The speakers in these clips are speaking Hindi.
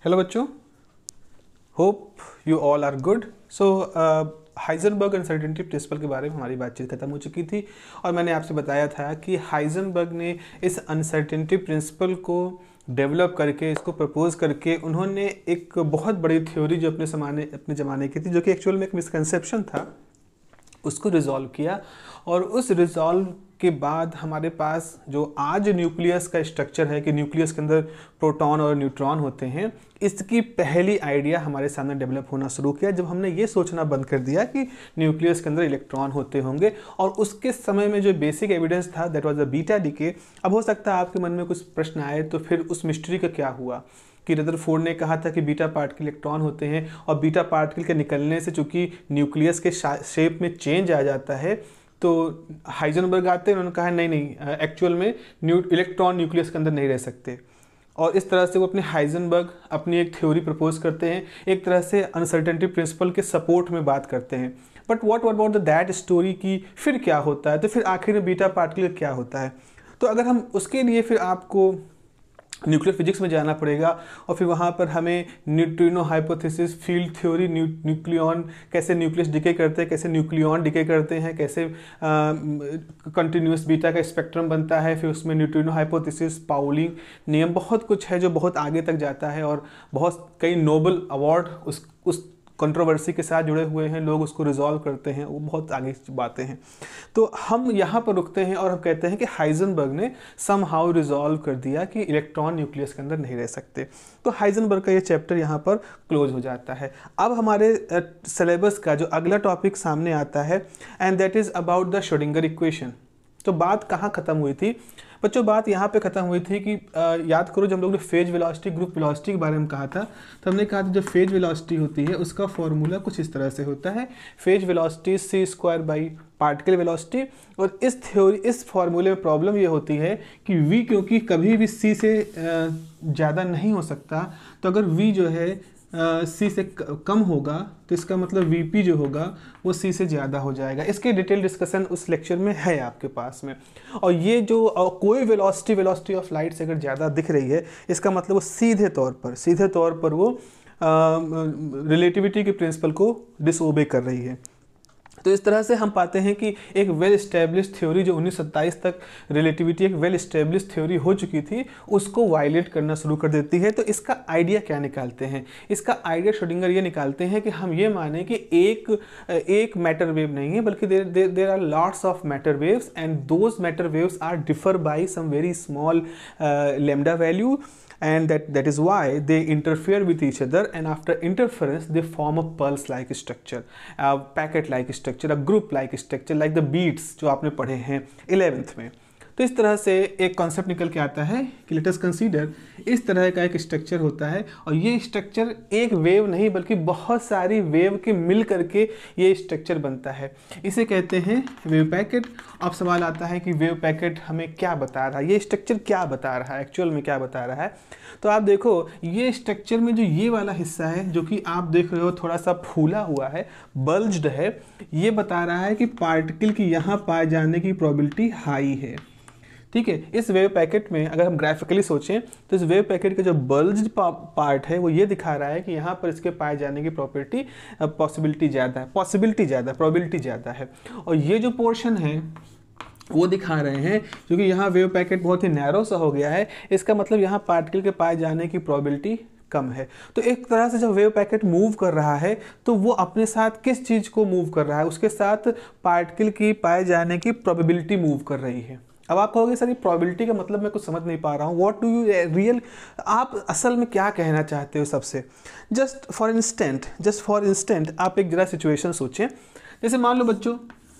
हेलो बच्चों, hope you all are good. So Heisenberg uncertainty principle के बारे में हमारी बातचीत खत्म हो चुकी थी और मैंने आपसे बताया था कि हाइजेनबर्ग ने इस अनसर्टेनिटी प्रिंसिपल को डेवलप करके, इसको प्रपोज करके उन्होंने एक बहुत बड़ी थ्योरी जो अपने ज़माने की थी, जो कि एक्चुअल में एक मिसकंसेप्शन था, उसको रिजॉल्व किया। और उस रिजॉल्व के बाद हमारे पास जो आज न्यूक्लियस का स्ट्रक्चर है कि न्यूक्लियस के अंदर प्रोटॉन और न्यूट्रॉन होते हैं, इसकी पहली आइडिया हमारे सामने डेवलप होना शुरू किया जब हमने ये सोचना बंद कर दिया कि न्यूक्लियस के अंदर इलेक्ट्रॉन होते होंगे। और उसके समय में जो बेसिक एविडेंस था that was the beta decay. अब हो सकता है आपके मन में कुछ प्रश्न आए, तो फिर उस मिस्ट्री का क्या हुआ कि रदरफोर्ड ने कहा था कि बीटा पार्टिकल इलेक्ट्रॉन होते हैं और बीटा पार्टिकल के निकलने से चूंकि न्यूक्लियस के शेप में चेंज आ जाता है, तो हाइजेनबर्ग आते हैं, उन्होंने कहा नहीं एक्चुअल में इलेक्ट्रॉन न्यूक्लियस के अंदर नहीं रह सकते। और इस तरह से वो अपने हाइजेनबर्ग अपनी एक थ्योरी प्रपोज करते हैं, एक तरह से अनसर्टेनिटी प्रिंसिपल के सपोर्ट में बात करते हैं। But what about the that story की फिर क्या होता है, तो फिर आखिर में बीटा पार्टिकल क्या होता है। तो अगर हम उसके लिए फिर आपको न्यूक्लियर फिजिक्स में जाना पड़ेगा और फिर वहाँ पर हमें neutrino hypothesis, field theory, nucleon कैसे न्यूक्लियस डिके करते हैं, कैसे न्यूक्लियन डिके करते हैं, कैसे कंटिन्यूस बीटा का स्पेक्ट्रम बनता है, फिर उसमें न्यूट्रिनो हाइपोथेसिस, पाउलिंग नियम, बहुत कुछ है जो बहुत आगे तक जाता है और बहुत कई नोबल अवार्ड उस कंट्रोवर्सी के साथ जुड़े हुए हैं, लोग उसको रिजॉल्व करते हैं, वो बहुत आगे की बातें हैं। तो हम यहाँ पर रुकते हैं और हम कहते हैं कि हाइजेनबर्ग ने समहाउ रिजॉल्व कर दिया कि इलेक्ट्रॉन न्यूक्लियस के अंदर नहीं रह सकते। तो हाइजेनबर्ग का ये चैप्टर यहाँ पर क्लोज हो जाता है। अब हमारे सिलेबस का जो अगला टॉपिक सामने आता है and that is about the Schrodinger equation. तो बात कहाँ ख़त्म हुई थी बच्चों? बात यहाँ पे ख़त्म हुई थी कि याद करो, जब हम लोग ने फेज वेलोसिटी, ग्रुप वेलोसिटी के बारे में कहा था, तो हमने कहा था जो फेज वेलोसिटी होती है उसका फॉर्मूला कुछ इस तरह से होता है, phase velocity c² by particle velocity. और इस फॉर्मूले में प्रॉब्लम ये होती है कि v क्योंकि कभी भी c से ज़्यादा नहीं हो सकता, तो अगर v जो है c से कम होगा तो इसका मतलब vp जो होगा वो c से ज़्यादा हो जाएगा। इसके डिटेल डिस्कशन उस लेक्चर में है आपके पास में। और ये जो कोई वेलोसिटी ऑफ लाइट से अगर ज़्यादा दिख रही है, इसका मतलब वो सीधे तौर पर वो रिलेटिविटी के प्रिंसिपल को डिसओबे कर रही है। तो इस तरह से हम पाते हैं कि एक वेल एस्टेब्लिश थ्योरी जो 1927 तक रिलेटिविटी एक वेल एस्टेब्लिश थ्योरी हो चुकी थी, उसको वायलेट करना शुरू कर देती है। तो इसका आइडिया क्या निकालते हैं? इसका आइडिया श्रोडिंगर ये निकालते हैं कि हम ये माने कि एक मैटर वेव नहीं है, बल्कि there are lots of matter waves and those matter waves are differ by some very small lambda value, and that is why they interfere with each other, and after interference they form a pulse like structure, a packet like structure, a group like structure, like the beats जो आपने पढ़े हैं 11th में। तो इस तरह से एक कॉन्सेप्ट निकल के आता है कि लेट अस कंसीडर इस तरह का एक स्ट्रक्चर होता है, और ये स्ट्रक्चर एक वेव नहीं बल्कि बहुत सारी वेव के मिल करके ये स्ट्रक्चर बनता है। इसे कहते हैं वेव पैकेट। अब सवाल आता है कि वेव पैकेट हमें क्या बता रहा है, ये स्ट्रक्चर क्या बता रहा है, एक्चुअल में क्या बता रहा है? तो आप देखो, ये स्ट्रक्चर में जो ये वाला हिस्सा है जो कि आप देख रहे हो थोड़ा सा फूला हुआ है, बल्ज्ड है, ये बता रहा है कि पार्टिकल की यहाँ पाए जाने की प्रोबेबिलिटी हाई है। ठीक है, इस वेव पैकेट में अगर हम ग्राफिकली सोचें तो इस वेव पैकेट का जो बल्ज्ड पार्ट है वो ये दिखा रहा है कि यहाँ पर इसके पाए जाने की प्रोबेबिलिटी ज़्यादा है। और ये जो पोर्शन है वो दिखा रहे हैं क्योंकि यहाँ वेव पैकेट बहुत ही नैरो सा हो गया है, इसका मतलब यहाँ पार्टिकल के पाए जाने की प्रोबेबिलिटी कम है। तो एक तरह से जब वेव पैकेट मूव कर रहा है तो वो अपने साथ किस चीज़ को मूव कर रहा है? उसके साथ पार्टिकल की पाए जाने की प्रोबेबिलिटी मूव कर रही है। अब आप कहोगे सर ये प्रोबेबिलिटी का मतलब मैं कुछ समझ नहीं पा रहा हूँ, व्हाट डू यू रियल, आप असल में क्या कहना चाहते हो? सबसे जस्ट फॉर इंस्टेंट आप एक जरा सिचुएशन सोचें। जैसे मान लो बच्चों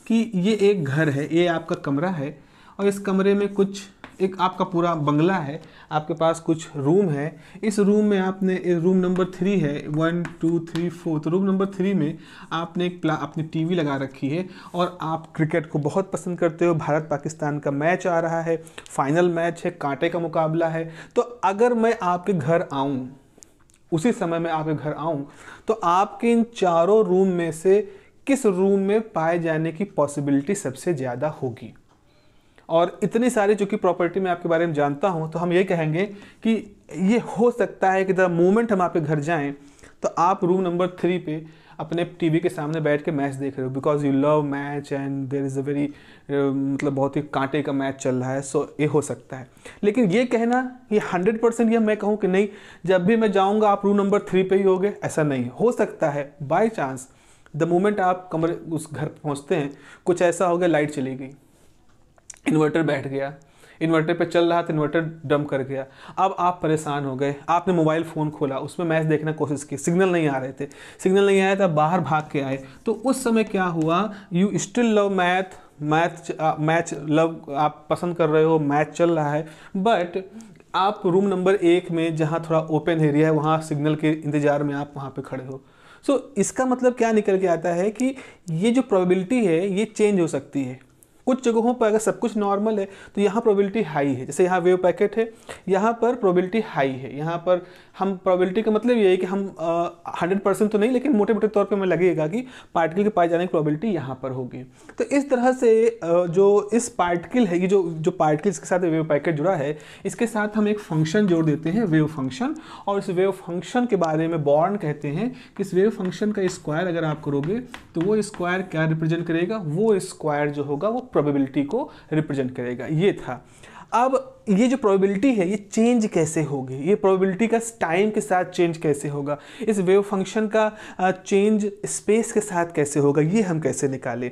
कि ये एक घर है, ये आपका कमरा है, और इस कमरे में कुछ एक आपका पूरा बंगला है, आपके पास कुछ रूम है। इस रूम में आपने रूम नंबर 3 है, 1 2 3 4, तो रूम नंबर 3 में आपने अपनी टीवी लगा रखी है और आप क्रिकेट को बहुत पसंद करते हो। भारत पाकिस्तान का मैच आ रहा है, फाइनल मैच है, कांटे का मुकाबला है। तो अगर मैं आपके घर आऊँ, उसी समय में आपके घर आऊँ, तो आपके इन चारों रूम में से किस रूम में पाए जाने की पॉसिबिलिटी सबसे ज़्यादा होगी? और इतनी सारी जो कि प्रॉपर्टी मैं आपके बारे में जानता हूँ, तो हम ये कहेंगे कि ये हो सकता है कि द मोमेंट हम आपके घर जाएं तो आप रूम नंबर 3 पे अपने टीवी के सामने बैठ के मैच देख रहे हो, because you love match and there is a very मतलब बहुत ही कांटे का मैच चल रहा है, सो ये हो सकता है। लेकिन ये कहना ये 100% ये मैं कहूँ कि नहीं जब भी मैं जाऊँगा आप रूम नंबर 3 पे ही होगे, ऐसा नहीं हो सकता है। बाई चांस द मोमेंट आप कमरे उस घर पहुँचते हैं कुछ ऐसा हो गया, लाइट चली गई, इन्वर्टर बैठ गया, इन्वर्टर पे चल रहा था, इन्वर्टर डंप कर गया, अब आप परेशान हो गए, आपने मोबाइल फ़ोन खोला, उसमें मैच देखने की कोशिश की, सिग्नल नहीं आ रहे थे, सिग्नल नहीं आया था, बाहर भाग के आए, तो उस समय क्या हुआ, you still love match love आप पसंद कर रहे हो, मैच चल रहा है, बट आप रूम नंबर 1 में जहाँ थोड़ा ओपन एरिया है वहाँ सिग्नल के इंतज़ार में आप वहाँ पर खड़े हो। सो इसका मतलब क्या निकल के आता है कि ये जो प्रोबेबिलिटी है ये चेंज हो सकती है। कुछ जगहों पर अगर सब कुछ नॉर्मल है तो यहाँ प्रोबेबिलिटी हाई है, जैसे यहाँ वेव पैकेट है, यहाँ पर प्रोबेबिलिटी हाई है। यहाँ पर हम प्रोबेबिलिटी का मतलब ये है कि हम 100% तो नहीं, लेकिन मोटे मोटे तौर पे हमें लगेगा कि पार्टिकल के पाए जाने की प्रोबेबिलिटी यहाँ पर होगी। तो इस तरह से जो इस पार्टिकल है, ये जो पार्टिकल के साथ वेव पैकेट जुड़ा है, इसके साथ हम एक फंक्शन जोड़ देते हैं, वेव फंक्शन। और इस वेव फंक्शन के बारे में बॉर्न कहते हैं कि इस वेव फंक्शन का स्क्वायर अगर आप करोगे तो वो स्क्वायर क्या रिप्रेजेंट करेगा, वो स्क्वायर जो होगा वो प्रोबेबिलिटी को रिप्रेजेंट करेगा। ये था। अब ये जो प्रोबेबिलिटी है ये चेंज कैसे होगी, ये प्रोबेबिलिटी का टाइम के साथ चेंज कैसे होगा, इस वेव फंक्शन का चेंज स्पेस के साथ कैसे होगा, ये हम कैसे निकालें।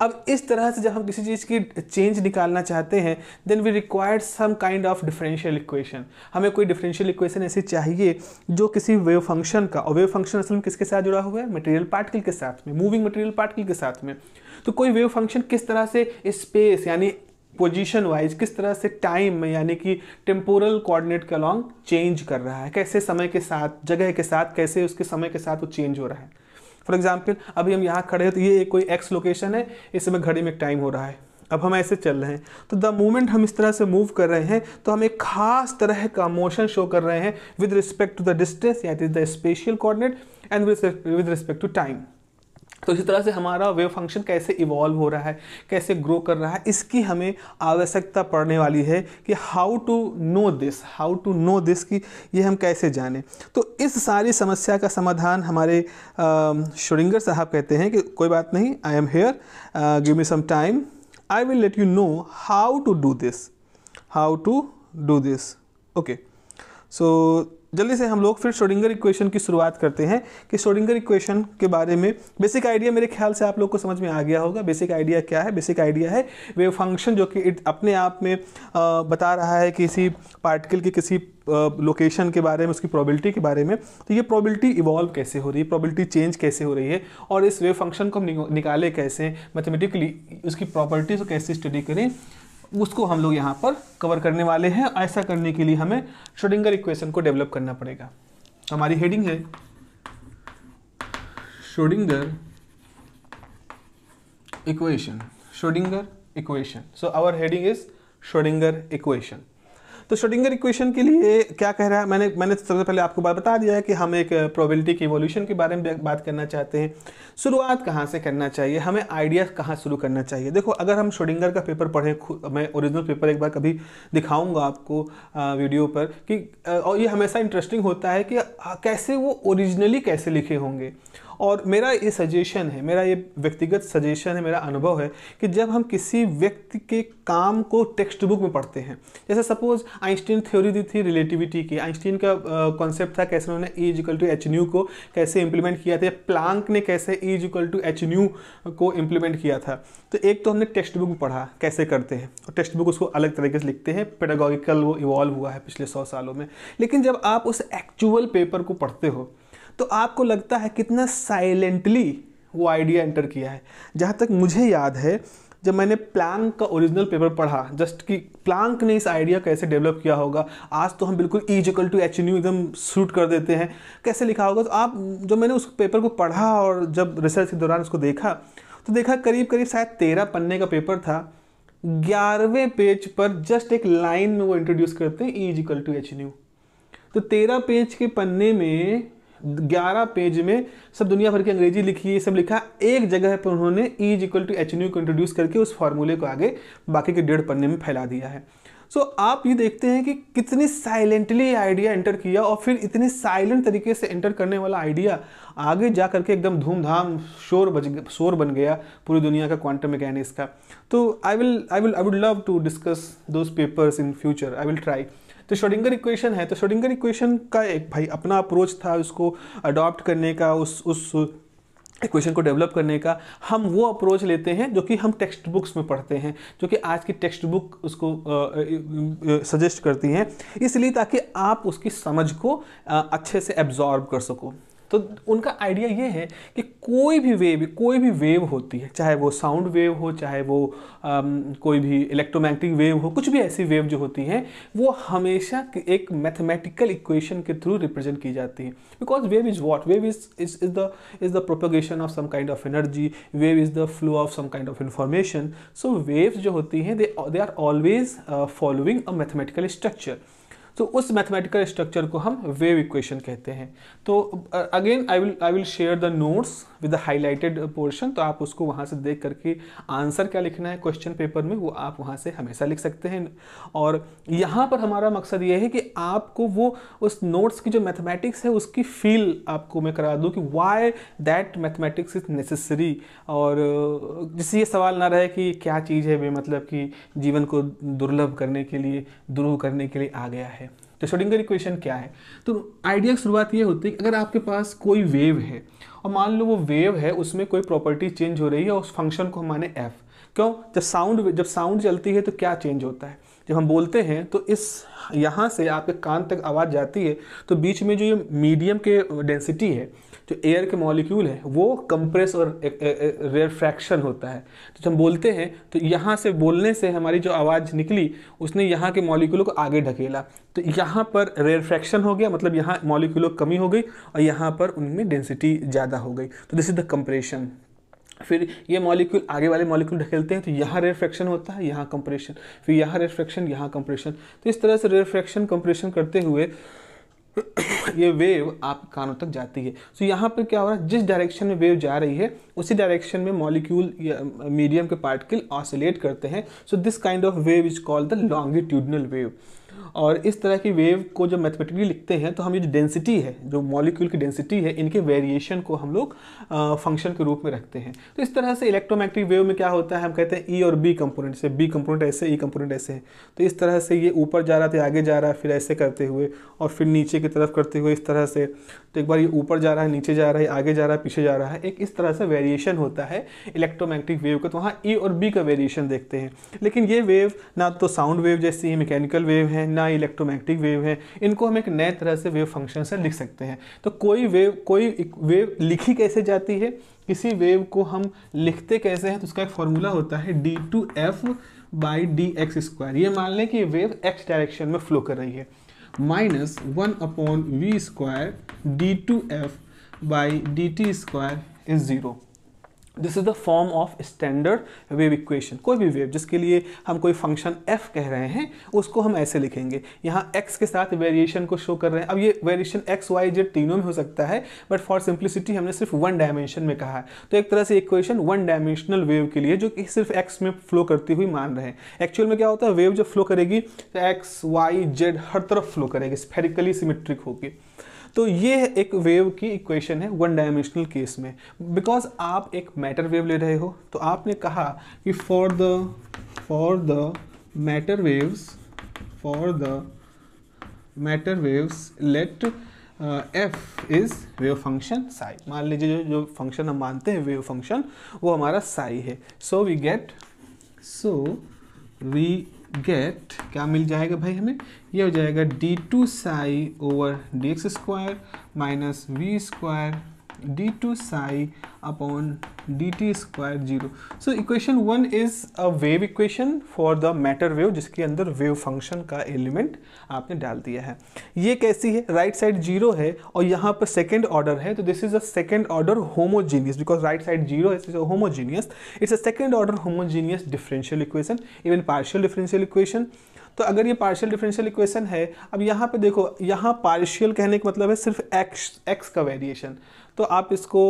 अब इस तरह से जब हम किसी चीज़ की चेंज निकालना चाहते हैं then we required some kind of differential equation. हमें कोई डिफरेंशियल इक्वेशन ऐसी चाहिए जो किसी वेव फंक्शन का, और वेव फंक्शन असल में किसके साथ जुड़ा हुआ है, मटेरियल पार्टिकल के साथ में, मूविंग मटेरियल पार्टिकल के साथ में। तो कोई वेव फंक्शन किस तरह से स्पेस यानी पोजीशन वाइज, किस तरह से टाइम में यानी कि टेम्पोरल कोऑर्डिनेट के अलॉन्ग चेंज कर रहा है, कैसे समय के साथ, जगह के साथ, कैसे उसके समय के साथ वो चेंज हो रहा है। फॉर एग्जांपल अभी हम यहाँ खड़े हैं तो ये कोई एक्स लोकेशन है, इस समय घड़ी में एक टाइम हो रहा है, अब हम ऐसे चल रहे हैं, तो द मोमेंट हम इस तरह से मूव कर रहे हैं तो हम एक खास तरह का मोशन शो कर रहे हैं with respect to the distance या the spatial coordinate and with respect to time. तो इसी तरह से हमारा वेव फंक्शन कैसे इवॉल्व हो रहा है, कैसे ग्रो कर रहा है, इसकी हमें आवश्यकता पड़ने वाली है कि हाउ टू नो दिस कि ये हम कैसे जानें। तो इस सारी समस्या का समाधान हमारे श्रोडिंगर साहब कहते हैं कि कोई बात नहीं, I am here, give me some time, I will let you know how to do this. Okay, so जल्दी से हम लोग फिर श्रोडिंगर इक्वेशन की शुरुआत करते हैं कि श्रोडिंगर इक्वेशन के बारे में बेसिक आइडिया मेरे ख्याल से आप लोग को समझ में आ गया होगा। बेसिक आइडिया क्या है? बेसिक आइडिया है वेव फंक्शन जो कि अपने आप में बता रहा है किसी पार्टिकल की किसी लोकेशन के बारे में, उसकी प्रोबेबिलिटी के बारे में। तो ये प्रोबेबिलिटी इवॉल्व कैसे हो रही है, प्रोबेबिलिटी चेंज कैसे हो रही है, और इस वेव फंक्शन को हम निकाले कैसे, मैथमेटिकली उसकी प्रॉपर्टीज को कैसे स्टडी करें, उसको हम लोग यहाँ पर कवर करने वाले हैं। ऐसा करने के लिए हमें श्रोडिंगर इक्वेशन को डेवलप करना पड़ेगा। हमारी हेडिंग है Schrodinger equation, Schrodinger equation. So our heading is Schrodinger equation. तो श्रोडिंगर इक्वेशन के लिए क्या कह रहा है, मैंने सबसे पहले आपको बात बता दिया है कि हम एक प्रोबेबिलिटी की इवोल्यूशन के बारे में बात करना चाहते हैं। शुरुआत कहाँ से करना चाहिए, हमें आइडिया कहाँ शुरू करना चाहिए। देखो, अगर हम श्रोडिंगर का पेपर पढ़ें, मैं ओरिजिनल पेपर एक बार कभी दिखाऊंगा आपको वीडियो पर कि और ये हमेशा इंटरेस्टिंग होता है कि कैसे वो ओरिजिनली कैसे लिखे होंगे। और मेरा ये सजेशन है, मेरा ये व्यक्तिगत सजेशन है, मेरा अनुभव है कि जब हम किसी व्यक्ति के काम को टेक्स्ट बुक में पढ़ते हैं, जैसे सपोज आइंस्टीन थ्योरी दी थी रिलेटिविटी की, आइंस्टीन का कॉन्सेप्ट था कैसे उन्होंने E = h को कैसे इंप्लीमेंट किया था, प्लांक ने कैसे E = h को इंप्लीमेंट किया था। तो एक तो हमने टेक्स्ट बुक में पढ़ा कैसे करते हैं, और टेक्स्ट बुक उसको अलग तरीके से लिखते हैं, पेडागोगिकल वो इवॉल्व हुआ है पिछले 100 सालों में। लेकिन जब आप उस एक्चुअल पेपर को पढ़ते हो तो आपको लगता है कितना साइलेंटली वो आइडिया एंटर किया है। जहाँ तक मुझे याद है, जब मैंने प्लांक का ओरिजिनल पेपर पढ़ा, जस्ट कि प्लांक ने इस आइडिया कैसे डेवलप किया होगा, आज तो हम बिल्कुल E = h एकदम शूट कर देते हैं, कैसे लिखा होगा। तो आप जब मैंने उस पेपर को पढ़ा और जब रिसर्च के दौरान उसको देखा तो देखा करीब शायद 13 पन्ने का पेपर था। 11वें पेज पर जस्ट एक लाइन में वो इंट्रोड्यूस करते हैं E = h। तो 13 पेज के पन्ने में 11 पेज में सब दुनिया भर की अंग्रेजी लिखी है, सब लिखा, एक जगह पर उन्होंने E = h को इंट्रोड्यूस करके उस फॉर्मूले को आगे बाकी के 1.5 पन्ने में फैला दिया है। सो आप ये देखते हैं कि कितनी साइलेंटली आइडिया एंटर किया और फिर इतने साइलेंट तरीके से एंटर करने वाला आइडिया आगे जा करके एकदम धूमधाम शोर बन गया पूरी दुनिया का क्वांटम मैकेनिक्स का। तो I would love to discuss those papers in future, I will try. तो श्रोडिंगर इक्वेशन है, तो श्रोडिंगर इक्वेशन का एक भाई अपना अप्रोच था उसको अडॉप्ट करने का, उस इक्वेशन को डेवलप करने का। हम वो अप्रोच लेते हैं जो कि हम टेक्स्ट बुक्स में पढ़ते हैं, जो कि आज की टेक्स्ट बुक उसको सजेस्ट करती हैं, इसलिए ताकि आप उसकी समझ को अच्छे से एब्जॉर्ब कर सको। तो उनका आइडिया ये है कि कोई भी वेव होती है, चाहे वो साउंड वेव हो, चाहे वो कोई भी इलेक्ट्रोमैग्नेटिक वेव हो, कुछ भी ऐसी वेव जो होती हैं वो हमेशा एक मैथमेटिकल इक्वेशन के थ्रू रिप्रेजेंट की जाती है। Because wave is what, wave is the propagation of some kind of energy, wave is the flow of some kind of information. So waves जो होती हैं they are always following a mathematical structure. तो उस मैथमेटिकल स्ट्रक्चर को हम वेव इक्वेशन कहते हैं। तो again I will share the notes with the highlighted portion, तो आप उसको वहाँ से देख करके आंसर क्या लिखना है क्वेश्चन पेपर में वो आप वहाँ से हमेशा लिख सकते हैं। और यहाँ पर हमारा मकसद ये है कि आपको वो उस नोट्स की जो मैथमेटिक्स है उसकी फील आपको मैं करा दूँ कि why that mathematics is necessary, और जिससे ये सवाल ना रहे कि क्या चीज़ है वे मतलब कि जीवन को दुर्लभ करने के लिए, दुरूह करने के लिए आ गया है। तो श्रोडिंगर इक्वेशन क्या है? तो आइडिया की शुरुआत ये होती है कि अगर आपके पास कोई वेव है और मान लो वो वेव है उसमें कोई प्रॉपर्टी चेंज हो रही है, उस फंक्शन को हम माने f। क्यों? जब साउंड चलती है तो क्या चेंज होता है? जब हम बोलते हैं तो इस यहाँ से आपके कान तक आवाज़ जाती है तो बीच में जो ये मीडियम के डेंसिटी है, जो एयर के मॉलिक्यूल है, वो कंप्रेस और रेफ्रैक्शन होता है। तो जब हम बोलते हैं तो यहाँ से बोलने से हमारी जो आवाज़ निकली उसने यहाँ के मॉलिक्यूलों को आगे ढकेला, तो यहाँ पर रेफ्रैक्शन हो गया, मतलब यहाँ मॉलिक्यूलों कमी हो गई और यहाँ पर उनमें डेंसिटी ज़्यादा हो गई। तो दिस इज द कंप्रेशन। फिर ये मॉलिक्यूल आगे वाले मॉलिक्यूल ढकेलते हैं तो यहाँ रेफ्रैक्शन होता है, यहाँ कंप्रेशन, फिर यहाँ रेफ्रैक्शन, यहाँ कंप्रेशन। तो इस तरह से रेफ्रैक्शन कंप्रेशन करते हुए ये वेव आप कानों तक जाती है। सो यहाँ पर क्या हो रहा है, जिस डायरेक्शन में वेव जा रही है उसी डायरेक्शन में मॉलिक्यूल या मीडियम के पार्टिकल ऑसिलेट करते हैं। So this kind of wave is called the longitudinal wave. और इस तरह की वेव को जब मैथमेटिकली लिखते हैं तो हम ये जो डेंसिटी है, जो मॉलिक्यूल की डेंसिटी है, इनके वेरिएशन को हम लोग फंक्शन के रूप में रखते हैं। तो इस तरह से इलेक्ट्रोमैग्नेटिक वेव में क्या होता है, हम कहते हैं ई और बी कंपोनेंट, से बी कंपोनेंट ऐसे, ई कंपोनेंट ऐसे है। तो इस तरह से ये ऊपर जा रहा था, आगे जा रहा है, फिर ऐसे करते हुए और फिर नीचे की तरफ करते हुए इस तरह से। तो एक बार ये ऊपर जा रहा है, नीचे जा रहा है, आगे जा रहा है, पीछे जा रहा है, एक इस तरह से वेरिएशन होता है इलेक्ट्रोमैग्नेटिक वेव का। तो वहाँ ई और बी का वेरिएशन देखते हैं। लेकिन ये वेव ना तो साउंड वेव जैसी मैकेनिकल वेव है, ना इलेक्ट्रोमैग्नेटिक वेव है, इनको हम एक नए तरह से वेव फंक्शन से लिख सकते हैं। तो कोई वेव लिखी कैसे जाती है, किसी वेव को हम लिखते कैसे हैं, तो उसका एक फॉर्मूला होता है d2f/dx²। ये मान लें कि वेव x डायरेक्शन में फ्लो कर रही है, -1/v² d2f/dt² is 0। This is the form of standard wave equation. कोई भी वेव जिसके लिए हम कोई फंक्शन f कह रहे हैं उसको हम ऐसे लिखेंगे। यहाँ x के साथ वेरिएशन को शो कर रहे हैं। अब ये वेरिएशन x, y, z तीनों में हो सकता है, बट फॉर सिंप्लिसिटी हमने सिर्फ वन डायमेंशन में कहा है। तो एक तरह से इक्वेशन वन डायमेंशनल वेव के लिए जो कि सिर्फ x में फ्लो करती हुई मान रहे हैं। एक्चुअल में क्या होता है, वेव जब फ्लो करेगी तो x, y, z हर तरफ फ्लो करेगी, स्फेरिकली सिमेट्रिक होगी। तो ये एक वेव की इक्वेशन है वन डायमेंशनल केस में। बिकॉज आप एक मैटर वेव ले रहे हो तो आपने कहा कि for the matter waves let f is wave function psi. मान लीजिए जो फंक्शन हम मानते हैं वेव फंक्शन वो हमारा साई है। सो वी गेट क्या मिल जाएगा भाई हमें, ये हो जाएगा d2ψ/dx² -v² d2ψ/dt² 0। So equation 1 is a wave equation for the matter wave जिसके अंदर वेव फंक्शन का एलिमेंट आपने डाल दिया है। ये कैसी है, राइट साइड 0 है और यहाँ पर सेकेंड ऑर्डर है, तो this is a second order homogeneous. Because right side 0 है homogeneous, it's a second order homogeneous differential equation, even partial differential equation. तो अगर ये पार्शियल डिफरेंशियल इक्वेशन है, अब यहाँ पे देखो, यहाँ पार्शियल कहने का मतलब है सिर्फ एक्स का वेरिएशन। तो आप इसको,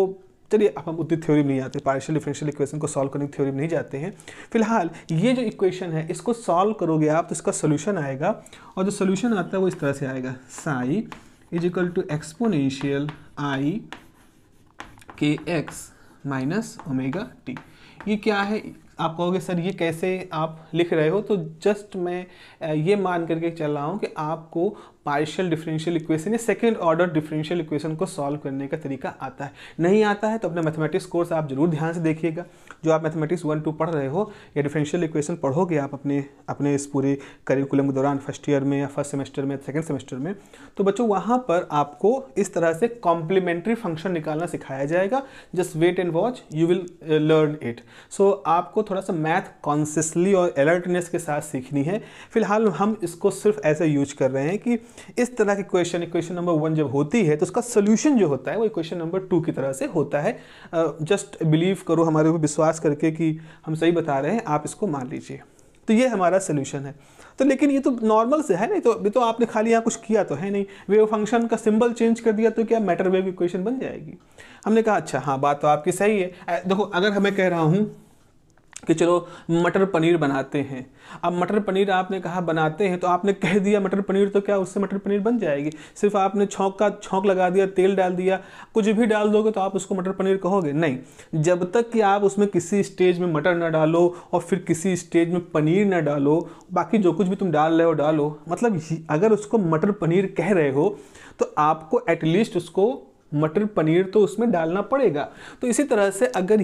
चलिए अब हम उतनी थ्योरी में नहीं आते, पार्शियल डिफरेंशियल इक्वेशन को सॉल्व करने की थ्योरी में नहीं जाते हैं। फिलहाल ये जो इक्वेशन है इसको सॉल्व करोगे आप तो इसका सोल्यूशन आएगा, और जो सोल्यूशन आता है वो इस तरह से आएगा, psi is equal to exponential i k x minus omega T. ये क्या है? आप कहोगे सर ये कैसे आप लिख रहे हो? तो जस्ट मैं ये मान करके चल रहा हूँ कि आपको पार्शियल डिफरेंशियल इक्वेशन या सेकंड ऑर्डर डिफरेंशियल इक्वेशन को सॉल्व करने का तरीका आता है। नहीं आता है तो अपना मैथमेटिक्स कोर्स आप जरूर ध्यान से देखिएगा। जो आप मैथमेटिक्स 1-2 पढ़ रहे हो या डिफरेंशियल इक्वेशन पढ़ोगे आप अपने इस पूरे करिकुलम के दौरान, फर्स्ट ईयर में या फर्स्ट सेमेस्टर में, सेकंड सेमेस्टर में, तो बच्चों वहाँ पर आपको इस तरह से कॉम्प्लीमेंट्री फंक्शन निकालना सिखाया जाएगा। Just wait and watch, you will learn it. So आपको थोड़ा सा मैथ कॉन्शियसली और अलर्टनेस के साथ सीखनी है। फिलहाल हम इसको सिर्फ ऐसे यूज कर रहे हैं कि इस तरह की इक्वेशन नंबर 1 जब होती है तो उसका सोल्यूशन जो होता है वो इक्वेशन नंबर 2 की तरह से होता है। जस्ट बिलीव करो, हमारे ऊपर विश्वास करके कि हम सही बता रहे हैं, आप इसको मान लीजिए। तो ये हमारा सोल्यूशन है। तो लेकिन ये तो नॉर्मल से है नहीं, तो आपने खाली यहाँ कुछ किया तो है नहीं, वेव फंक्शन का सिंबल चेंज कर दिया तो क्या मैटर वेव इक्वेशन बन जाएगी? हमने कहा अच्छा हाँ, बात तो आपकी सही है। देखो अगर हमें कह रहा हूँ कि चलो मटर पनीर बनाते हैं, अब मटर पनीर आपने कहा बनाते हैं तो आपने कह दिया मटर पनीर, तो क्या उससे मटर पनीर बन जाएगी? सिर्फ आपने छौंक लगा दिया, तेल डाल दिया, कुछ भी डाल दोगे तो आप उसको मटर पनीर कहोगे? नहीं, जब तक कि आप उसमें किसी स्टेज में मटर ना डालो और फिर किसी स्टेज में पनीर ना डालो, बाकी जो कुछ भी तुम डाल रहे हो डालो। मतलब अगर उसको मटर पनीर कह रहे हो तो आपको एटलीस्ट उसको मटर पनीर तो उसमें डालना पड़ेगा। तो इसी तरह से अगर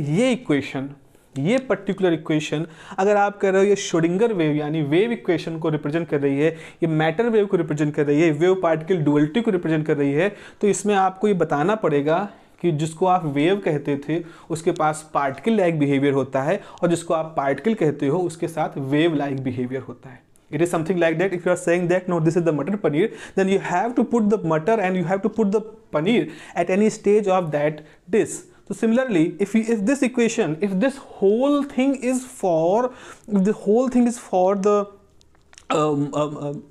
ये पर्टिकुलर इक्वेशन अगर आप कह रहे हो ये श्रोडिंगर वेव यानी वेव इक्वेशन को रिप्रेजेंट कर रही है, ये मैटर वेव को रिप्रेजेंट कर रही है, वेव पार्टिकल डुअलिटी को रिप्रेजेंट कर रही है, तो इसमें आपको ये बताना पड़ेगा कि जिसको आप वेव कहते थे उसके पास पार्टिकल लाइक बिहेवियर होता है, और जिसको आप पार्टिकल कहते हो उसके साथ वेव लाइक बिहेवियर होता है। It is something like that. If you are saying that no, this is the matar paneer, then you have to put the matter and you have to put the paneer at any stage of that dish. So similarly, if this equation, if the whole thing is for the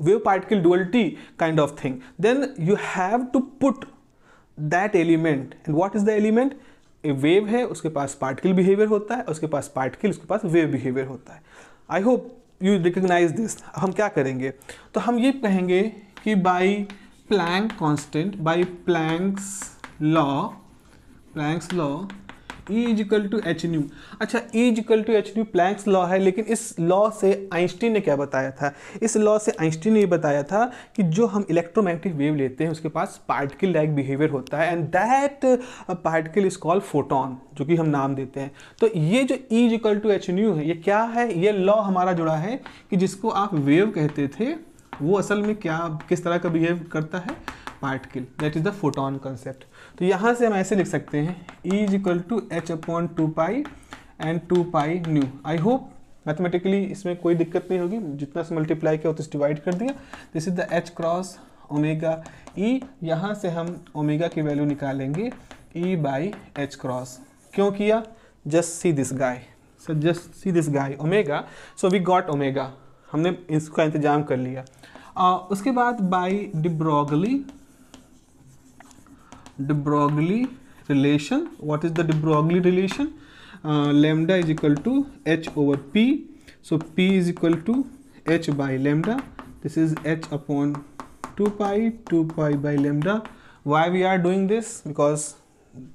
wave particle duality kind of thing, then you have to put that element. And what is the element? A wave है, उसके पास particle behavior होता है, उसके पास particle, उसके पास wave behavior होता है। I hope you recognize this। हम क्या करेंगे? तो हम ये कहेंगे कि by Planck constant, by Planck's law E is equal to h nu. अच्छा, E is equal to h nu Planck's law है, लेकिन इस लॉ से आइंस्टीन ने क्या बताया था? इस लॉ से आइंस्टीन ने ये बताया था कि जो हम इलेक्ट्रोमैग्नेटिक वेव लेते हैं उसके पास पार्टिकल लाइक बिहेवियर होता है, and that particle is called photon, जो कि हम नाम देते हैं। तो ये जो E is equal to h nu है, ये क्या है? ये लॉ हमारा जुड़ा है कि जिसको आप वेव कहते थे वो असल में किस तरह का बिहेव करता है? Particle, that is the photon concept. तो यहाँ से हम ऐसे लिख सकते हैं E is equal to h upon 2 and 2 nu. I hope mathematically इसमें कोई दिक्कत नहीं होगी, जितना से मल्टीप्लाई किया उतना डिवाइड कर दिया। This is the H cross omega E। यहाँ से हम ओमेगा की वैल्यू निकालेंगे E बाई एच क्रॉस। क्यों किया? Just see this guy, so just see this guy omega, so we got omega, हमने इसका इंतजाम कर लिया। उसके बाद by de Broglie relation. What is the de Broglie relation? Lambda is equal to h over p, so p is equal to h by lambda. This is h upon 2 pi by lambda. Why we are doing this? Because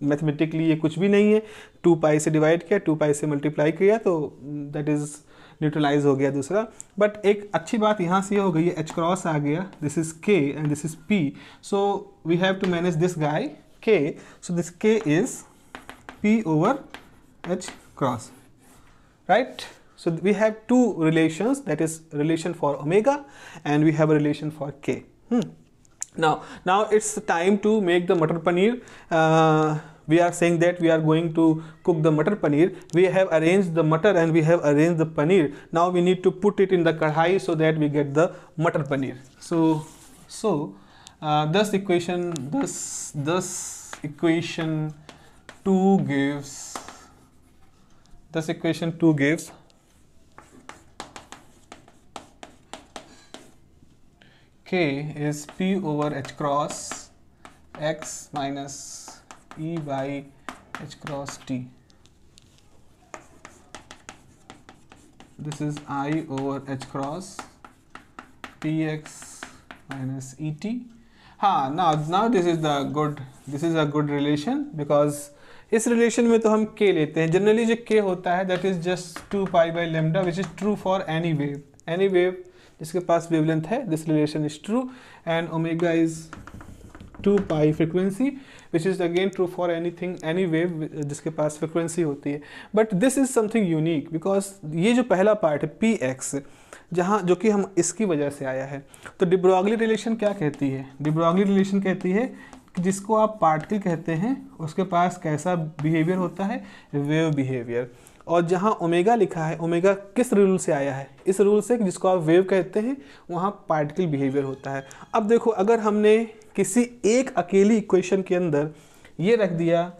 mathematically ये कुछ भी नहीं है, 2 पाई से डिवाइड किया, 2 पाई से मल्टीप्लाई किया, तो दैट इज न्यूट्रलाइज हो गया दूसरा। बट एक अच्छी बात यहाँ से ये हो गई है, एच क्रॉस आ गया, this is k and this is p, so we have to manage this guy k, so this k is p over h cross, right? So we have two relations, that is relation for omega and we have a relation for k. Now it's time to make the matar paneer. We are saying that we are going to cook the matar paneer. We have arranged the matar and we have arranged the paneer. Now we need to put it in the kadhai so that we get the matar paneer. So thus equation 2 gives k is p over h cross x minus e by h cross t. This is I over h cross px minus et. हाँ, now this is a good relation because इस रिलेशन में तो हम k लेते हैं. जनरली जो k होता है that is just 2 pi by lambda which is true for any wave जिसके पास वेवलेंथ है. This relation is true and omega is 2 pi frequency which is again true for any wave जिसके पास फ्रिक्वेंसी होती है. But this is something unique because ये जो पहला पार्ट है पी एक्स जहाँ जो कि हम इसकी वजह से आया है. तो डी ब्रोगली रिलेशन क्या कहती है? डी ब्रोगली रिलेशन कहती है कि जिसको आप पार्टिकल कहते हैं उसके पास कैसा बिहेवियर होता है? Wave behaviour. और जहाँ ओमेगा लिखा है, ओमेगा किस रूल से आया है? इस रूल से जिसको आप वेव कहते हैं वहाँ पार्टिकल बिहेवियर होता है. अब देखो, अगर हमने किसी एक अकेली इक्वेशन के अंदर ये रख दिया,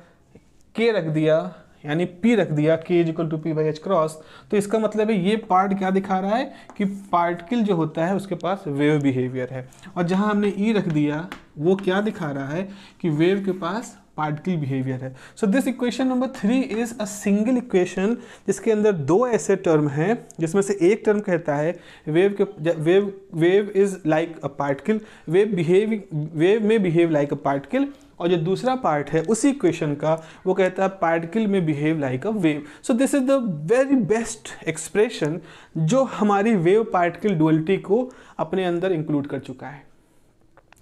k रख दिया, यानी p रख दिया, k equal to p by h cross, तो इसका मतलब है ये पार्ट क्या दिखा रहा है कि पार्टिकल जो होता है उसके पास वेव बिहेवियर है. और जहाँ हमने e रख दिया वो क्या दिखा रहा है कि वेव के पास पार्टिकल बिहेवियर है. So this equation number 3 is a single equation जिसके अंदर दो ऐसे टर्म हैं जिसमें से एक टर्म कहता है wave is like a particle, wave में बिहेव लाइक अ पार्टिकल, और जो दूसरा पार्ट है उसी इक्वेशन का वो कहता है पार्टिकल में behave like a wave. So this is the very best expression जो हमारी वेव पार्टिकल डुअलिटी को अपने अंदर इंक्लूड कर चुका है.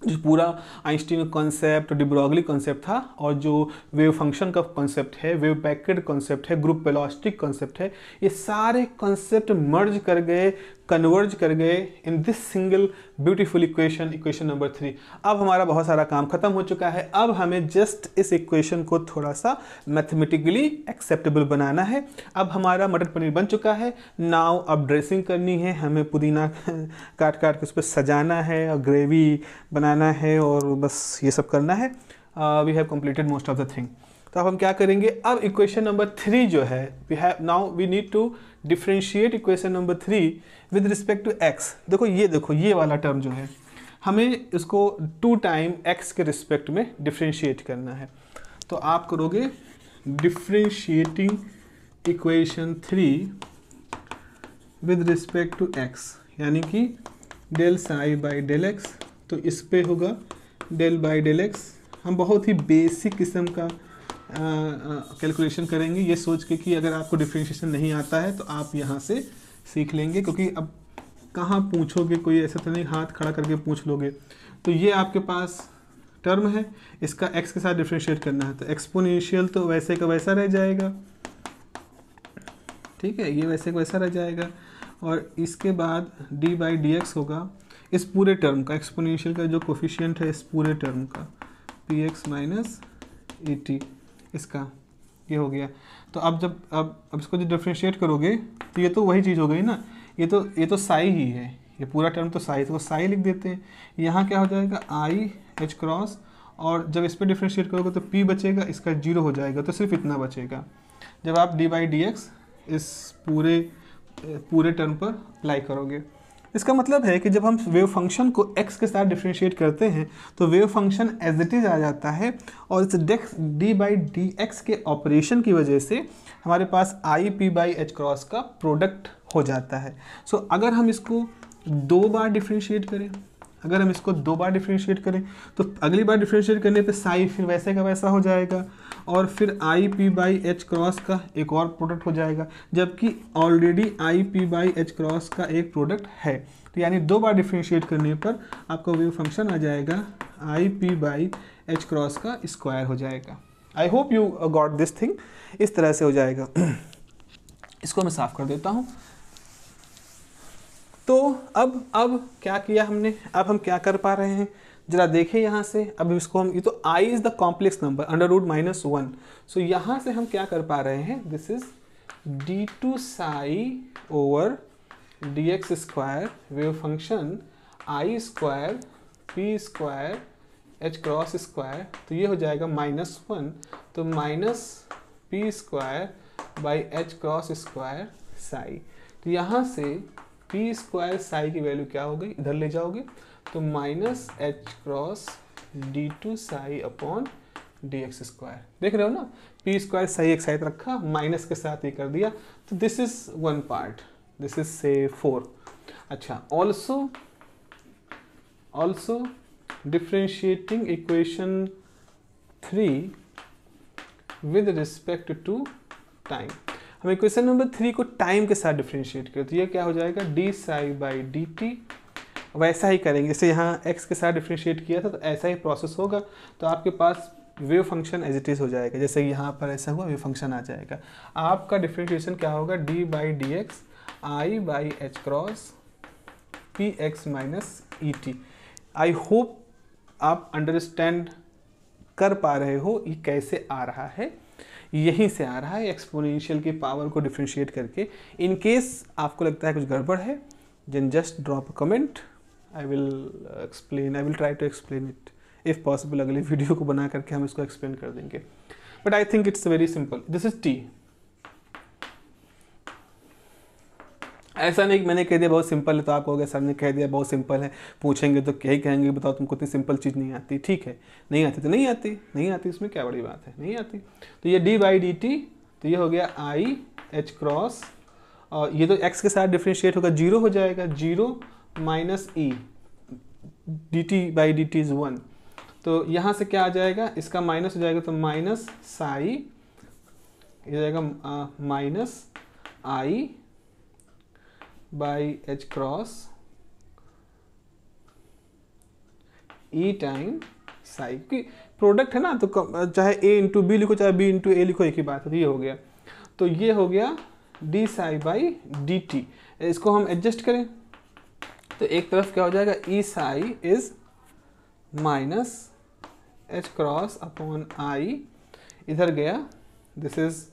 जो पूरा आइंस्टीन का कॉन्सेप्ट, डी ब्रोगली कॉन्सेप्ट था, और जो वेव फंक्शन का कॉन्सेप्ट है, वेव पैकेट कॉन्सेप्ट है, ग्रुप वेलोसिटी कॉन्सेप्ट है, ये सारे कॉन्सेप्ट मर्ज कर गए, कन्वर्ज कर गए in this single beautiful equation number 3. अब हमारा बहुत सारा काम खत्म हो चुका है. अब हमें जस्ट इस इक्वेशन को थोड़ा सा मैथमेटिकली एक्सेप्टेबल बनाना है. अब हमारा मटर पनीर बन चुका है. नाउ अब ड्रेसिंग करनी है, हमें पुदीना काट के उस पर सजाना है और ग्रेवी बनाना है और बस ये सब करना है. We have completed most of the thing. तो अब हम क्या करेंगे? अब इक्वेशन नंबर 3 जो है we need to differentiate equation number 3 with respect to x. देखो ये वाला टर्म जो है हमें इसको 2 टाइम x के रिस्पेक्ट में डिफ्रेंशिएट करना है. तो आप करोगे differentiating equation 3 with respect to x, यानी कि del psi by del x. तो इस पे होगा डेल बाई डेल एक्स. हम बहुत ही बेसिक किस्म का कैलकुलेशन करेंगे ये सोच के कि अगर आपको डिफरेंशिएशन नहीं आता है तो आप यहाँ से सीख लेंगे, क्योंकि अब कहाँ पूछोगे, कोई ऐसा तो नहीं हाथ खड़ा करके पूछ लोगे. तो ये आपके पास टर्म है, इसका x के साथ डिफरेंशिएट करना है. तो एक्सपोनेंशियल तो वैसे का वैसा रह जाएगा, ठीक है, ये वैसे का वैसा रह जाएगा. और इसके बाद d बाई डी एक्स होगा इस पूरे टर्म का, एक्सपोनेंशियल का जो कोफिशिएंट है इस पूरे टर्म का, P x minus E T, इसका ये हो गया. तो अब इसको जो डिफरेंशिएट करोगे तो ये तो वही चीज़ हो गई ना, ये तो साई ही है, ये पूरा टर्म तो साई, तो साई लिख देते हैं. यहाँ क्या हो जाएगा आई एच क्रॉस, और जब इस पर डिफरेंशिएट करोगे तो p बचेगा, इसका 0 हो जाएगा, तो सिर्फ इतना बचेगा. जब आप d बाई डी एक्स इस पूरे टर्म पर अप्लाई करोगे, इसका मतलब है कि जब हम वेव फंक्शन को x के साथ डिफरेंशिएट करते हैं तो wave function as it is आ जाता है, और इस d बाई डी एक्स के ऑपरेशन की वजह से हमारे पास i p by h cross का प्रोडक्ट हो जाता है. सो अगर हम इसको 2 बार डिफरेंशिएट करें, तो अगली बार डिफरेंशिएट करने पे साई फिर वैसे का वैसा हो जाएगा, और फिर आई पी बाई एच क्रॉस का एक और प्रोडक्ट हो जाएगा, जबकि already I p by h cross का एक प्रोडक्ट है. तो यानी 2 बार डिफरेंशिएट करने पर आपका वेव फंक्शन आ जाएगा आई पी बाई एच क्रॉस का स्क्वायर हो जाएगा. आई hope you got this thing. इस तरह से हो जाएगा. इसको मैं साफ कर देता हूँ. तो अब क्या किया हमने, अब हम क्या कर पा रहे हैं जरा देखें यहाँ से. अब इसको हम, ये तो i is the complex number under root minus 1. सो यहाँ से हम क्या कर पा रहे हैं, this is d2 psi over d x square wave function i square p square h cross square. तो ये हो जाएगा -1, तो minus p square by h cross square psi. तो यहाँ से पी स्क्वायर साई की वैल्यू क्या हो गई, इधर ले जाओगे तो minus h cross d two psi upon d x square. देख रहे हो ना, पी स्क्वायर सही एक साइड रखा, माइनस के साथ ये कर दिया, तो this is one part, this is से 4। अच्छा, also differentiating equation 3 with respect to time. हम इक्वेशन नंबर 3 को टाइम के साथ डिफ्रेंशिएट करें तो ये क्या हो जाएगा, D Sai by D T. वैसा ही करेंगे जैसे यहाँ x के साथ डिफ्रेंशिएट किया था, तो ऐसा ही प्रोसेस होगा। तो आपके पास wave function as it is हो जाएगा, जैसे यहाँ पर ऐसा हुआ वेव फंक्शन आ जाएगा। आपका डिफ्रेंशिएशन क्या होगा, d by d x I by h cross P x minus E T. I hope आप अंडरस्टैंड कर पा रहे हो ये कैसे आ रहा है। यहीं से आ रहा है, एक्सपोनेंशियल की पावर को डिफ्रेंशिएट करके। इन केस आपको लगता है कुछ गड़बड़ है, then just drop a comment. I will try to explain it if possible। अगले वीडियो को बना करके हम इसको एक्सप्लेन कर देंगे, but I think it's very simple। This is T। ऐसा नहीं कि मैंने कह दिया बहुत सिंपल है तो आप कहोगे सर ने कह दिया बहुत सिंपल है, पूछेंगे तो क्या ही कहेंगे, बताओ तुमको इतनी सिंपल चीज़ नहीं आती। ठीक है, नहीं आती तो नहीं आती, नहीं आती इसमें क्या बड़ी बात है, नहीं आती। तो ये d बाई डी टी, तो ये हो गया आई एच क्रॉस, और ये तो x के साथ डिफ्रेंशिएट होगा, 0 हो जाएगा, 0 minus E D T by D T is 1। तो यहाँ से क्या आ जाएगा, इसका माइनस हो जाएगा, तो माइनस साई, ये जाएगा minus I by h cross E time Sai, की प्रोडक्ट है ना, तो चाहे a इंटू बी लिखो चाहे b इंटू ए लिखो, एक ही बात है। तो ये हो गया, तो ये हो गया D Sai by D T. इसको हम एडजस्ट करें तो एक तरफ क्या हो जाएगा, E psi is minus h cross upon i, इधर गया, this is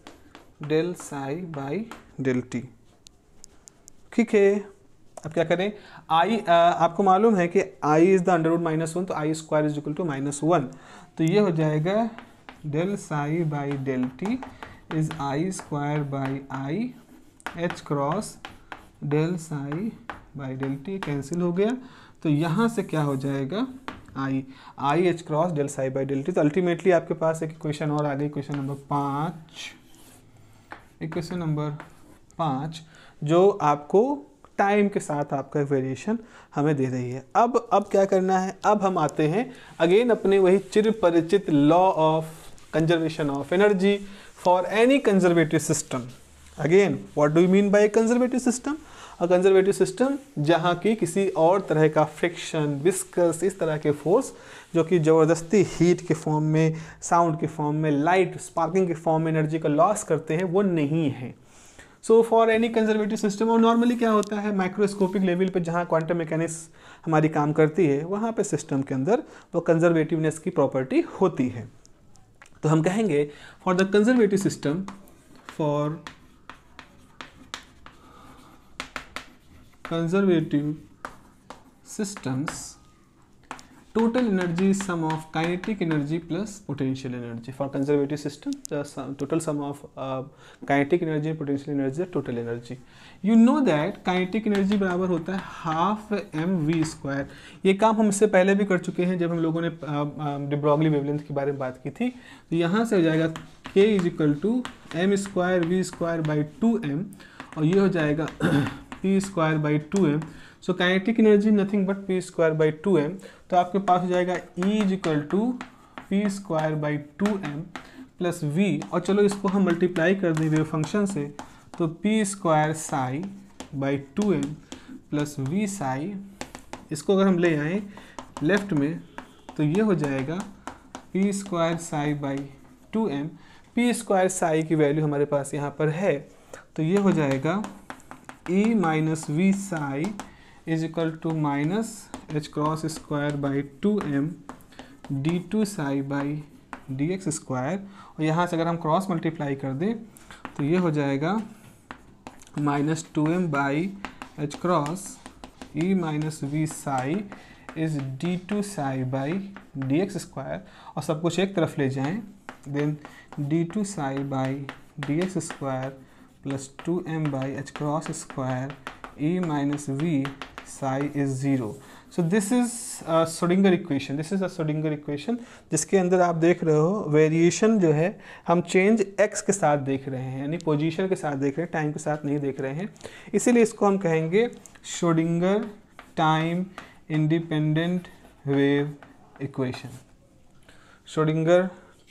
del psi by del t. ठीक है, अब क्या करें, आई आपको मालूम है कि i is the under root minus 1, तो i square is equal to -1। तो ये हो जाएगा del psi by del t is i square by i h cross del psi by del t, cancel हो गया। तो यहाँ से क्या हो जाएगा, i h cross del psi by del t. तो अल्टीमेटली आपके पास एक इक्वेशन और आ गई, इक्वेशन नंबर 5, इक्वेशन नंबर 5 जो आपको टाइम के साथ आपका वेरिएशन हमें दे रही है। अब क्या करना है, अब हम आते हैं अगेन अपने वही चिर परिचित law of conservation of energy for any conservative system. Again what do you mean by conservative system? A conservative system जहाँ की किसी और तरह का फ्रिक्शन, विस्कस, इस तरह के फोर्स जो कि ज़बरदस्ती हीट के फॉर्म में, साउंड के फॉर्म में, लाइट स्पार्किंग के फॉर्म में एनर्जी का लॉस करते हैं, वो नहीं है। So for any conservative system, और नॉर्मली क्या होता है माइक्रोस्कोपिक लेवल पे जहाँ क्वांटम मैकेनिक्स हमारी काम करती है, वहाँ पे सिस्टम के अंदर वो कंजर्वेटिवनेस की प्रॉपर्टी होती है। तो हम कहेंगे for the conservative system, for conservative systems total energy is sum of kinetic energy plus potential energy. For conservative system, the total sum of kinetic energy and potential energy is total energy. You know that kinetic energy बराबर होता है हाफ mv स्क्वायर। ये काम हम इससे पहले भी कर चुके हैं जब हम लोगों ने de Broglie वेवलेंथ के बारे में बात की थी। तो यहाँ से हो जाएगा k is equal to m square v square by 2m, और ये हो जाएगा p square by 2m। So kinetic energy nothing but p square by 2m। तो आपके पास हो जाएगा E is equal to p square by 2m plus v, और चलो इसको हम मल्टीप्लाई कर दें वेव फंक्शन से, तो P square psi by 2m plus v Sai, इसको अगर हम ले आएँ लेफ्ट में तो ये हो जाएगा P square psi by 2m। P square Sai की वैल्यू हमारे पास यहाँ पर है, तो ये हो जाएगा E minus v psi is equal to minus h cross square by 2m d two psi by d x square, और यहाँ से अगर हम क्रॉस मल्टीप्लाई कर दें तो ये हो जाएगा minus 2m by h cross e minus v psi is d two psi by d x square, और सब कुछ एक तरफ ले जाएं, then d two psi by d x square plus 2m by h cross square e minus v psi is 0. So this is a Schrödinger equation. This is a Schrödinger equation जिसके अंदर आप देख रहे हो वेरिएशन जो है हम चेंज x के साथ देख रहे हैं, यानी पोजीशन के साथ देख रहे हैं, टाइम के साथ नहीं देख रहे हैं. इसीलिए इसको हम कहेंगे Schrödinger time independent wave equation. Schrödinger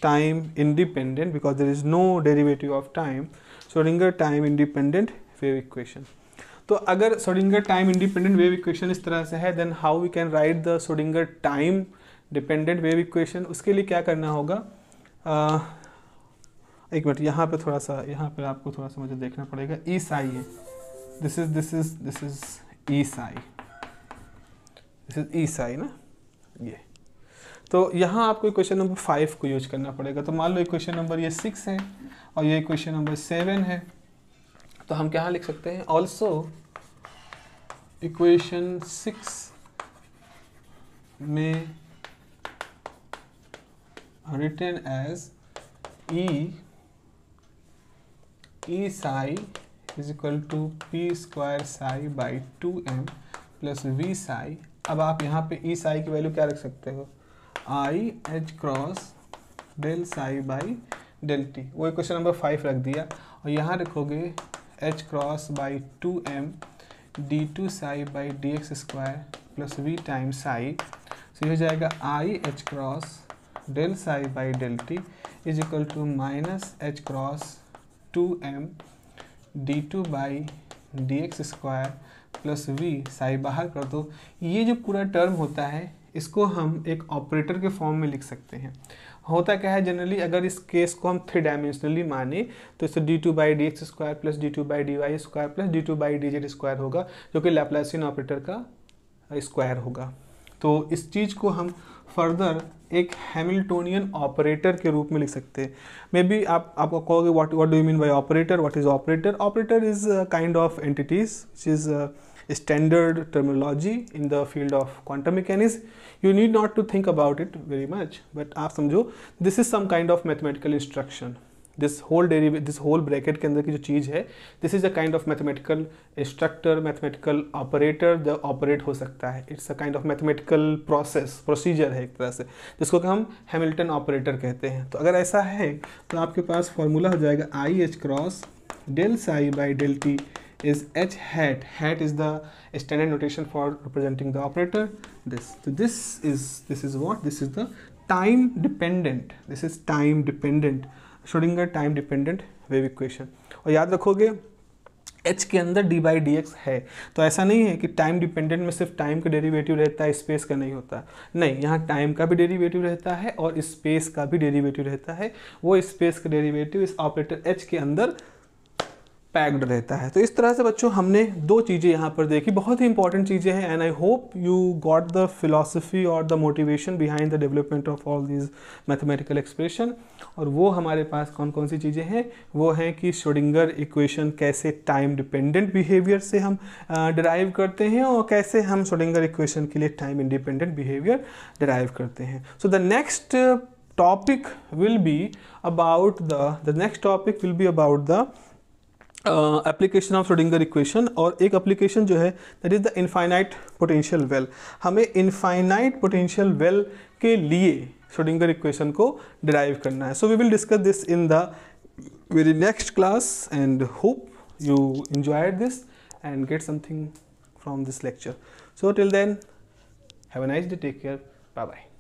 time independent because there is no derivative of time. Schrödinger time independent wave equation. तो अगर Schrödinger time independent wave equation इस तरह से है, then how we can write the Schrödinger time dependent wave equation? उसके लिए क्या करना होगा? एक मिनट, यहाँ पे थोड़ा सा, यहाँ पे आपको थोड़ा सा मुझे देखना पड़ेगा. E psi है. This is E psi. This is E psi ना, ये. तो यहाँ आपको इक्वेशन नंबर 5 को यूज करना पड़ेगा. तो मान लो इक्वेशन नंबर ये 6 है और ये इक्वेशन नंबर 7 है, तो हम क्या लिख सकते हैं? ऑल्सो इक्वेशन 6 में written as E psi is equal to P square psi by 2m plus V psi. अब आप यहाँ पे E psi की वैल्यू क्या रख सकते हो? I H cross del psi by del t. वो इक्वेशन नंबर 5 रख दिया और यहाँ रखोगे H cross by 2m d2 psi बाई dx square plus v time psi. सो ये हो जाएगा I H cross del psi by del t is equal to minus H cross 2m d2 by dx square plus v psi. बाहर कर दो. ये जो पूरा टर्म होता है इसको हम एक ऑपरेटर के फॉर्म में लिख सकते हैं. होता क्या है जनरली, अगर इस केस को हम 3 डायमेंशनली माने तो इससे d2 by d x square plus d2 by d y square plus d2 by d z square होगा, जो कि लैप्लासियन ऑपरेटर का स्क्वायर होगा. तो इस चीज़ को हम फर्दर एक हैमिल्टोनियन ऑपरेटर के रूप में लिख सकते हैं. मे बी आपको कहोगे what do you mean by operator, what is operator? Operator is kind of entities which is standard terminology in the field of quantum mechanics. You need not to think about it very much, but आप समझो this is some kind of mathematical instruction. This whole bracket के अंदर की जो चीज़ है, this is a kind of mathematical instructor, mathematical operator जो operate हो सकता है. It's a kind of mathematical procedure है एक तरह से, जिसको कि हम हैमिल्टन ऑपरेटर कहते हैं. तो अगर ऐसा है तो आपके पास फॉर्मूला हो जाएगा I H cross del psi by del t is h hat. Hat is the standard notation for representing the operator. So this is what? This is the time dependent. This is time dependent Schrödinger time dependent wave equation. और याद रखोगे h के अंदर d बाई डी एक्स है, तो ऐसा नहीं है कि टाइम डिपेंडेंट में सिर्फ टाइम का डेरिवेटिव रहता है, स्पेस का नहीं होता. नहीं, यहाँ टाइम का भी डेरिवेटिव रहता है और स्पेस का भी डेरिवेटिव रहता है. वो स्पेस का डेरिवेटिव इस ऑपरेटर h के अंदर पैक्ड रहता है. तो इस तरह से बच्चों हमने 2 चीज़ें यहाँ पर देखी, बहुत ही इंपॉर्टेंट चीज़ें हैं. And I hope you got the philosophy और the motivation behind the development of all these mathematical expression. और वो हमारे पास कौन कौन सी चीज़ें हैं? वो हैं कि श्रोडिंगर इक्वेशन कैसे टाइम डिपेंडेंट बिहेवियर से हम डिराइव करते हैं और कैसे हम श्रोडिंगर इक्वेशन के लिए टाइम इंडिपेंडेंट बिहेवियर डिराइव करते हैं. So the next topic will be about the application of Schrodinger equation. और एक एप्लीकेशन जो है that is the infinite potential well. हमें इनफाइनाइट पोटेंशियल वेल के लिए श्रोडिंगर इक्वेशन को डिराइव करना है. So we will discuss this in the very next class and hope you enjoyed this and get something from this lecture. So till then, have a nice day, take care, bye bye.